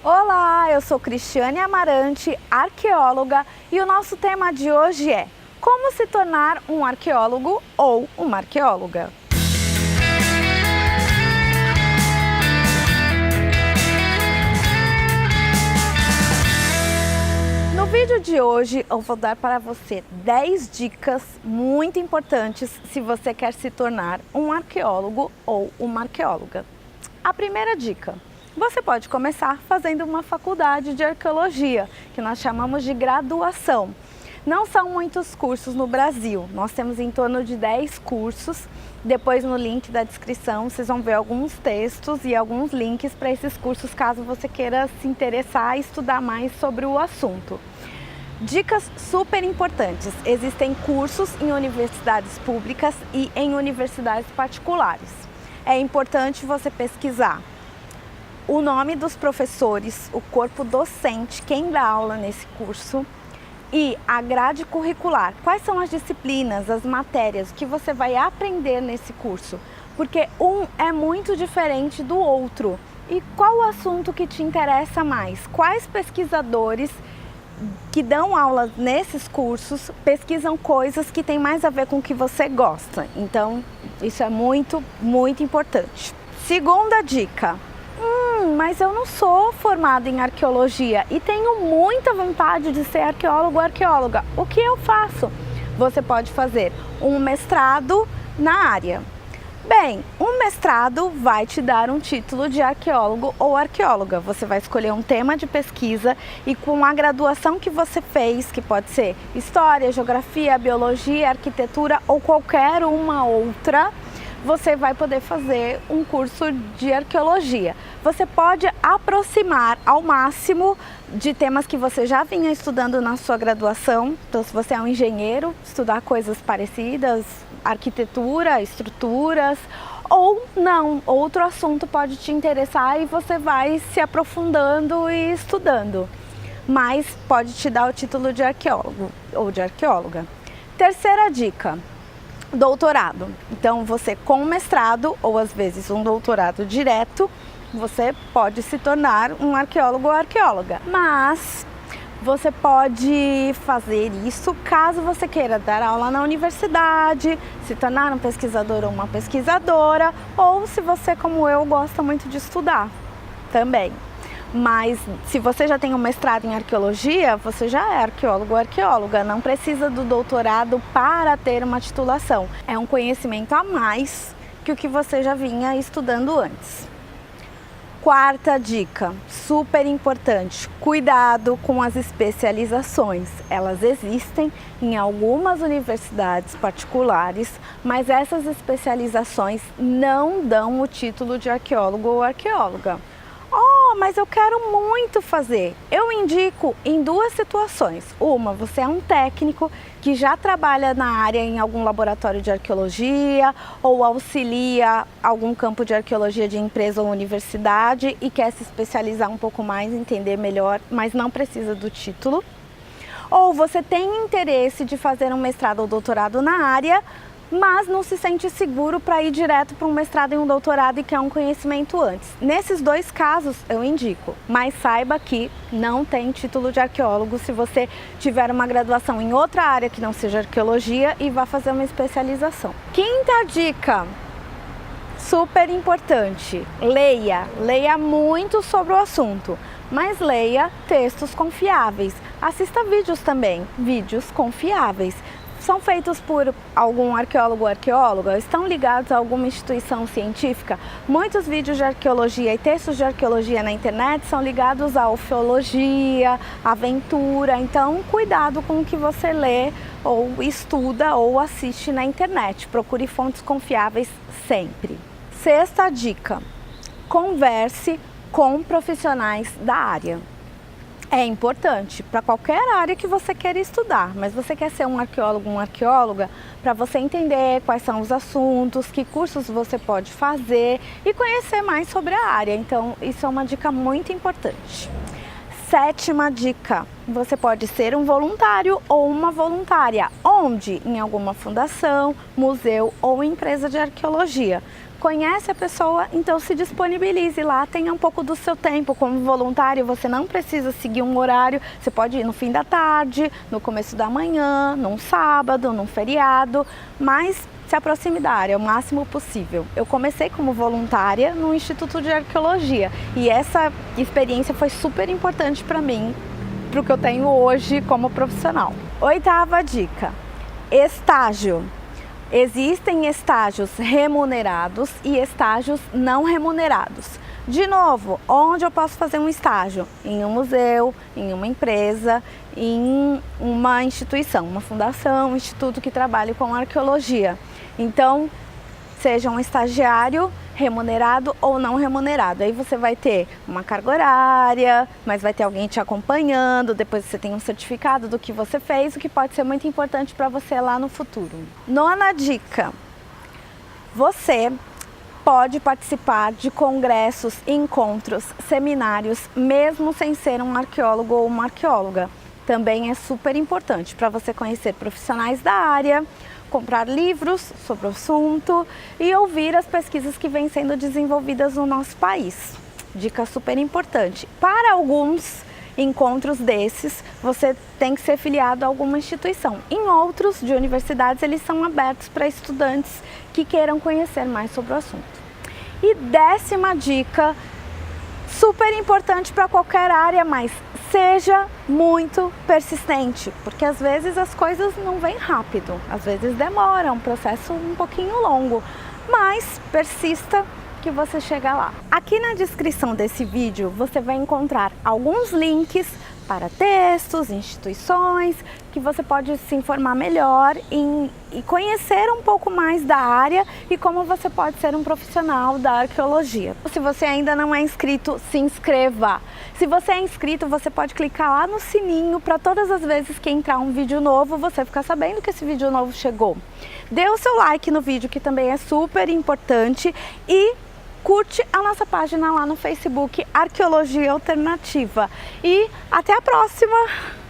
Olá, eu sou Cristiane Amarante, arqueóloga, e o nosso tema de hoje é como se tornar um arqueólogo ou uma arqueóloga. No vídeo de hoje eu vou dar para você 10 dicas muito importantes se você quer se tornar um arqueólogo ou uma arqueóloga. A primeira dica: você pode começar fazendo uma faculdade de arqueologia, que nós chamamos de graduação. Não são muitos cursos no Brasil, nós temos em torno de 10 cursos. Depois no link da descrição vocês vão ver alguns textos e alguns links para esses cursos, caso você queira se interessar e estudar mais sobre o assunto. Dicas super importantes: existem cursos em universidades públicas e em universidades particulares. É importante você pesquisar o nome dos professores, o corpo docente, quem dá aula nesse curso, e a grade curricular. Quais são as disciplinas, as matérias que você vai aprender nesse curso? Porque um é muito diferente do outro. E qual o assunto que te interessa mais? Quais pesquisadores que dão aula nesses cursos pesquisam coisas que têm mais a ver com o que você gosta? Então, isso é muito, muito importante. Segunda dica: mas eu não sou formada em arqueologia e tenho muita vontade de ser arqueólogo ou arqueóloga. O que eu faço? Você pode fazer um mestrado na área. Bem, um mestrado vai te dar um título de arqueólogo ou arqueóloga. Você vai escolher um tema de pesquisa e, com a graduação que você fez, que pode ser história, geografia, biologia, arquitetura ou qualquer uma outra, você vai poder fazer um curso de arqueologia. Você pode aproximar ao máximo de temas que você já vinha estudando na sua graduação. Então, se você é um engenheiro, estudar coisas parecidas, arquitetura, estruturas, ou não, outro assunto pode te interessar e você vai se aprofundando e estudando. Mas pode te dar o título de arqueólogo ou de arqueóloga. Terceira dica: doutorado. Então, você com mestrado ou às vezes um doutorado direto, você pode se tornar um arqueólogo ou arqueóloga. Mas você pode fazer isso caso você queira dar aula na universidade, se tornar um pesquisador ou uma pesquisadora, ou se você, como eu, gosta muito de estudar também. Mas se você já tem um mestrado em arqueologia, você já é arqueólogo ou arqueóloga, não precisa do doutorado para ter uma titulação. É um conhecimento a mais que o que você já vinha estudando antes. Quarta dica, super importante: cuidado com as especializações. Elas existem em algumas universidades particulares, mas essas especializações não dão o título de arqueólogo ou arqueóloga. Mas eu quero muito fazer. Eu indico em duas situações. Uma, você é um técnico que já trabalha na área em algum laboratório de arqueologia ou auxilia algum campo de arqueologia de empresa ou universidade e quer se especializar um pouco mais, entender melhor, mas não precisa do título. Ou você tem interesse de fazer um mestrado ou doutorado na área, mas não se sente seguro para ir direto para um mestrado e um doutorado e quer um conhecimento antes. Nesses dois casos eu indico, mas saiba que não tem título de arqueólogo se você tiver uma graduação em outra área que não seja arqueologia e vá fazer uma especialização. Quinta dica, super importante: leia muito sobre o assunto, mas leia textos confiáveis. Assista vídeos também, vídeos confiáveis. São feitos por algum arqueólogo ou arqueóloga? Estão ligados a alguma instituição científica? Muitos vídeos de arqueologia e textos de arqueologia na internet são ligados à ufologia, aventura. Então, cuidado com o que você lê ou estuda ou assiste na internet. Procure fontes confiáveis sempre. Sexta dica: converse com profissionais da área. É importante para qualquer área que você queira estudar, mas você quer ser um arqueólogo, uma arqueóloga, para você entender quais são os assuntos, que cursos você pode fazer e conhecer mais sobre a área. Então, isso é uma dica muito importante. Sétima dica: você pode ser um voluntário ou uma voluntária. Onde? Em alguma fundação, museu ou empresa de arqueologia. Conhece a pessoa, então se disponibilize lá, tenha um pouco do seu tempo. Como voluntário, você não precisa seguir um horário, você pode ir no fim da tarde, no começo da manhã, num sábado, num feriado, mas se aproxime da área o máximo possível. Eu comecei como voluntária no Instituto de Arqueologia e essa experiência foi super importante para mim, para o que eu tenho hoje como profissional. 8ª dica: estágio. Existem estágios remunerados e estágios não remunerados. De novo, onde eu posso fazer um estágio? Em um museu, em uma empresa, em uma instituição, uma fundação, um instituto que trabalhe com arqueologia. Então, seja um estagiário remunerado ou não remunerado. Aí você vai ter uma carga horária, mas vai ter alguém te acompanhando, depois você tem um certificado do que você fez, o que pode ser muito importante para você lá no futuro. 9ª dica: você pode participar de congressos, encontros, seminários, mesmo sem ser um arqueólogo ou uma arqueóloga. Também é super importante para você conhecer profissionais da área, comprar livros sobre o assunto e ouvir as pesquisas que vêm sendo desenvolvidas no nosso país. Dica super importante. Para alguns encontros desses, você tem que ser filiado a alguma instituição. Em outros, de universidades, eles são abertos para estudantes que queiram conhecer mais sobre o assunto. E 10ª dica, super importante para qualquer área, mas seja muito persistente, porque às vezes as coisas não vêm rápido, às vezes demora, é um processo um pouquinho longo, mas persista que você chega lá. Aqui na descrição desse vídeo você vai encontrar alguns links para textos, instituições, que você pode se informar melhor e conhecer um pouco mais da área e como você pode ser um profissional da arqueologia. Se você ainda não é inscrito, se inscreva. Se você é inscrito, você pode clicar lá no sininho para todas as vezes que entrar um vídeo novo, você ficar sabendo que esse vídeo novo chegou. Dê o seu like no vídeo, que também é super importante, e curte a nossa página lá no Facebook, Arqueologia Alternativa. E até a próxima!